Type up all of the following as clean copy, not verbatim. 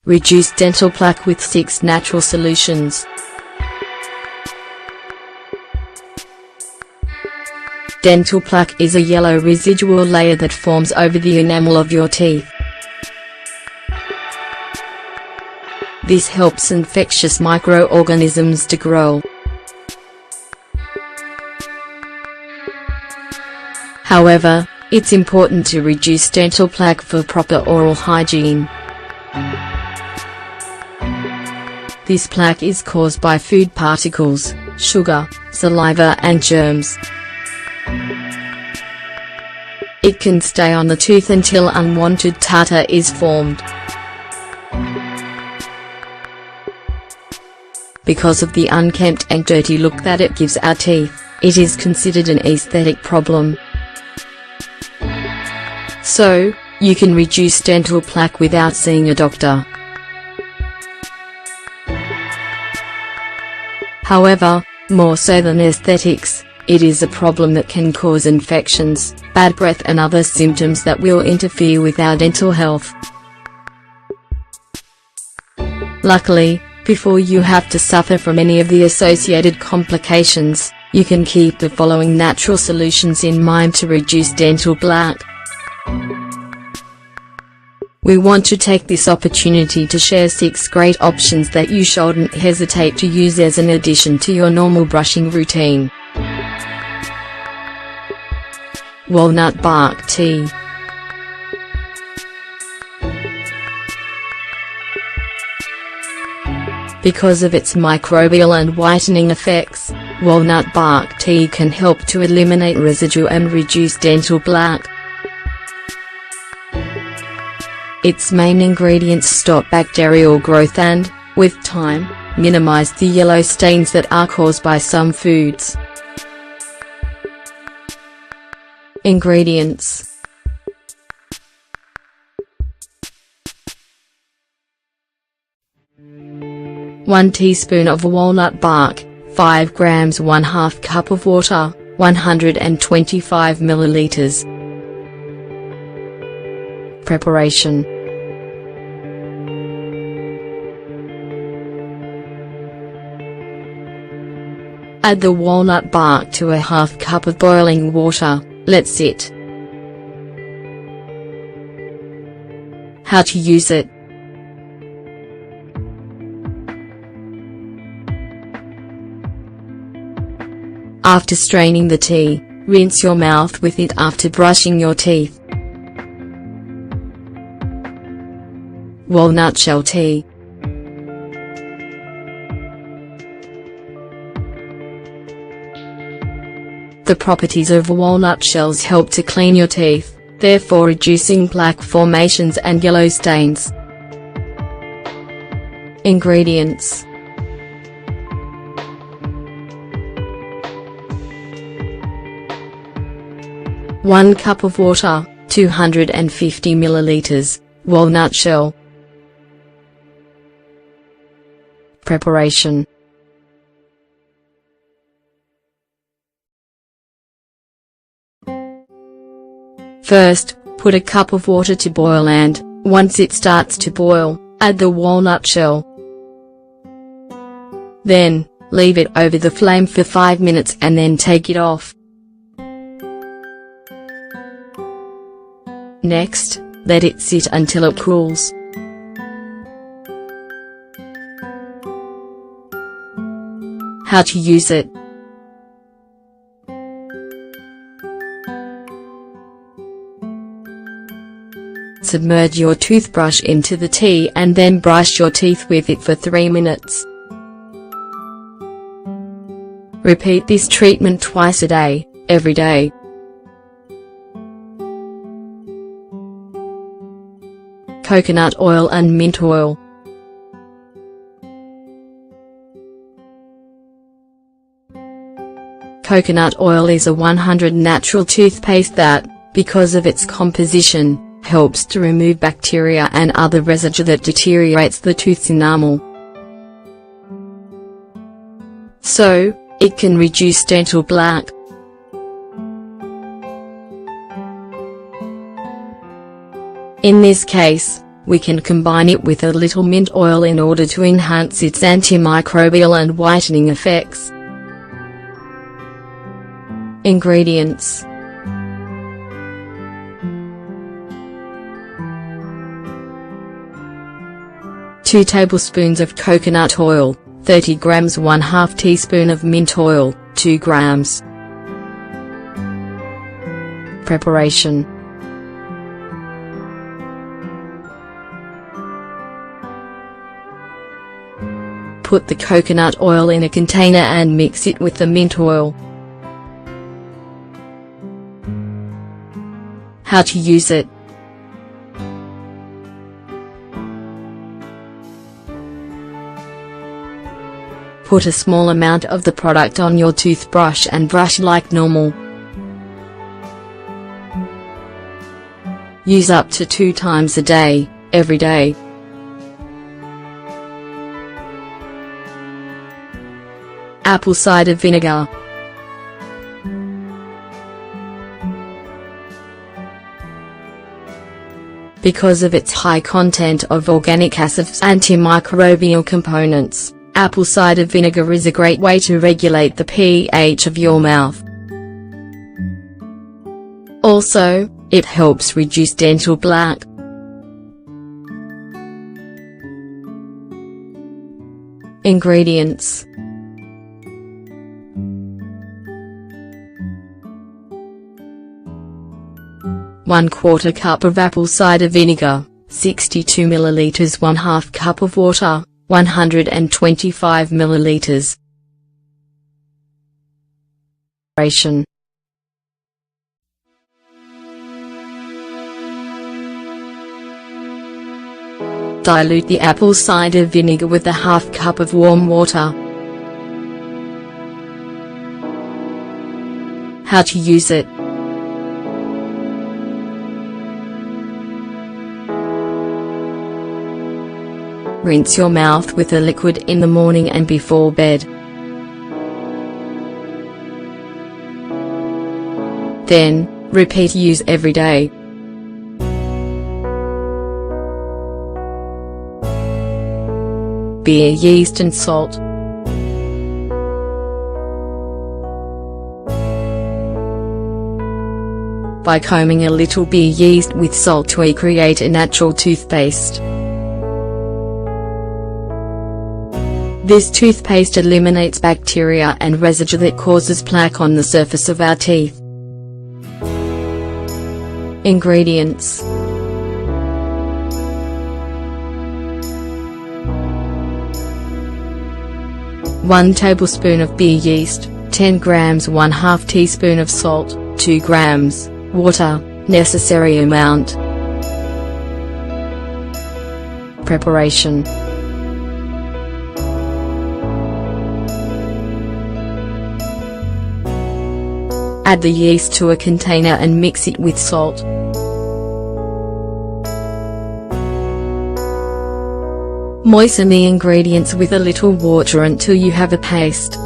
Reduce dental plaque with 6 natural solutions. Dental plaque is a yellow residual layer that forms over the enamel of your teeth. This helps infectious microorganisms to grow. However, it's important to reduce dental plaque for proper oral hygiene. This plaque is caused by food particles, sugar, saliva and germs. It can stay on the tooth until unwanted tartar is formed. Because of the unkempt and dirty look that it gives our teeth, it is considered an aesthetic problem. So, you can reduce dental plaque without seeing a doctor. However, more so than aesthetics, it is a problem that can cause infections, bad breath and other symptoms that will interfere with our dental health. Luckily, before you have to suffer from any of the associated complications, you can keep the following natural solutions in mind to reduce dental plaque. We want to take this opportunity to share 6 great options that you shouldn't hesitate to use as an addition to your normal brushing routine. Walnut bark tea. Because of its microbial and whitening effects, walnut bark tea can help to eliminate residue and reduce dental plaque. Its main ingredients stop bacterial growth and, with time, minimize the yellow stains that are caused by some foods. Ingredients: 1 teaspoon of walnut bark, 5 grams 1/2 cup of water, 125 milliliters. Preparation: add the walnut bark to a 1/2 cup of boiling water, let sit. How to use it. After straining the tea, rinse your mouth with it after brushing your teeth. Walnut shell tea. The properties of walnut shells help to clean your teeth, therefore reducing plaque formations and yellow stains. Ingredients: 1 cup of water, 250 milliliters, walnut shell. Preparation: first, put a cup of water to boil and, once it starts to boil, add the walnut shell. Then, leave it over the flame for 5 minutes and then take it off. Next, let it sit until it cools. How to use it. Submerge your toothbrush into the tea and then brush your teeth with it for 3 minutes. Repeat this treatment twice a day, every day. Coconut oil and mint oil. Coconut oil is a 100% natural toothpaste that, because of its composition, helps to remove bacteria and other residue that deteriorates the tooth's enamel. So, it can reduce dental plaque. In this case, we can combine it with a little mint oil in order to enhance its antimicrobial and whitening effects. Ingredients: 2 tablespoons of coconut oil, 30 grams 1/2 teaspoon of mint oil, 2 grams. Preparation: put the coconut oil in a container and mix it with the mint oil. How to use it. Put a small amount of the product on your toothbrush and brush like normal. Use up to 2 times a day, every day. Apple cider vinegar. Because of its high content of organic acids and antimicrobial components, apple cider vinegar is a great way to regulate the pH of your mouth. Also, it helps reduce dental plaque. Ingredients: 1/4 cup of apple cider vinegar, 62 milliliters 1/2 cup of water, 125 milliliters. Preparation: dilute the apple cider vinegar with a 1/2 cup of warm water. How to use it. Rinse your mouth with the liquid in the morning and before bed. Then, repeat use every day. Beer yeast and salt. By combing a little beer yeast with salt we create a natural toothpaste. This toothpaste eliminates bacteria and residue that causes plaque on the surface of our teeth. Ingredients: 1 tablespoon of beer yeast, 10 grams 1/2 teaspoon of salt, 2 grams, water, necessary amount. Preparation: add the yeast to a container and mix it with salt. Moisten the ingredients with a little water until you have a paste.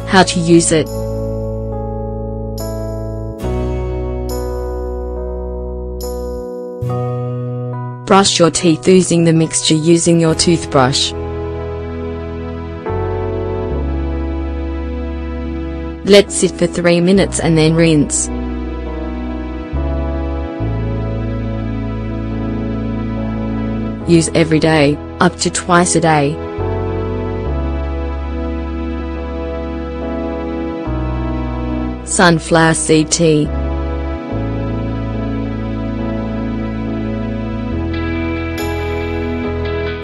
How to use it. Brush your teeth using the mixture using your toothbrush. Let sit for 3 minutes and then rinse. Use every day, up to twice a day. Sunflower seed tea.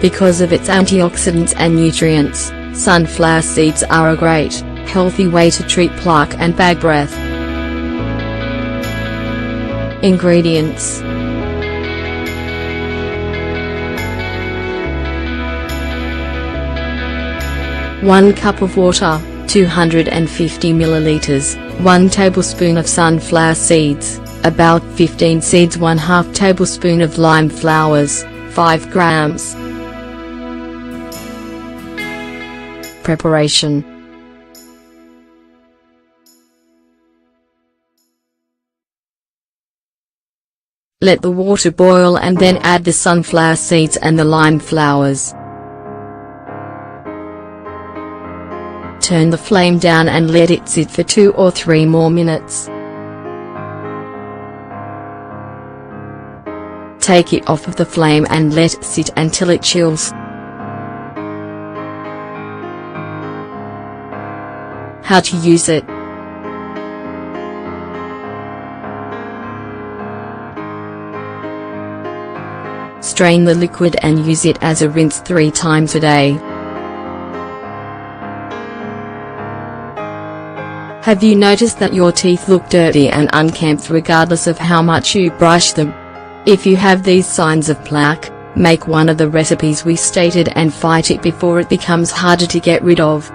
Because of its antioxidants and nutrients, sunflower seeds are a great, healthy way to treat plaque and bad breath. Ingredients: 1 cup of water, 250 milliliters, 1 tablespoon of sunflower seeds, about 15 seeds 1/2 tablespoon of lime flowers, 5 grams. Preparation: Let the water boil and then add the sunflower seeds and the lime flowers. Turn the flame down and let it sit for 2 or 3 more minutes. Take it off of the flame and let it sit until it chills. How to use it. Strain the liquid and use it as a rinse 3 times a day. Have you noticed that your teeth look dirty and unkempt regardless of how much you brush them? If you have these signs of plaque, make one of the recipes we stated and fight it before it becomes harder to get rid of.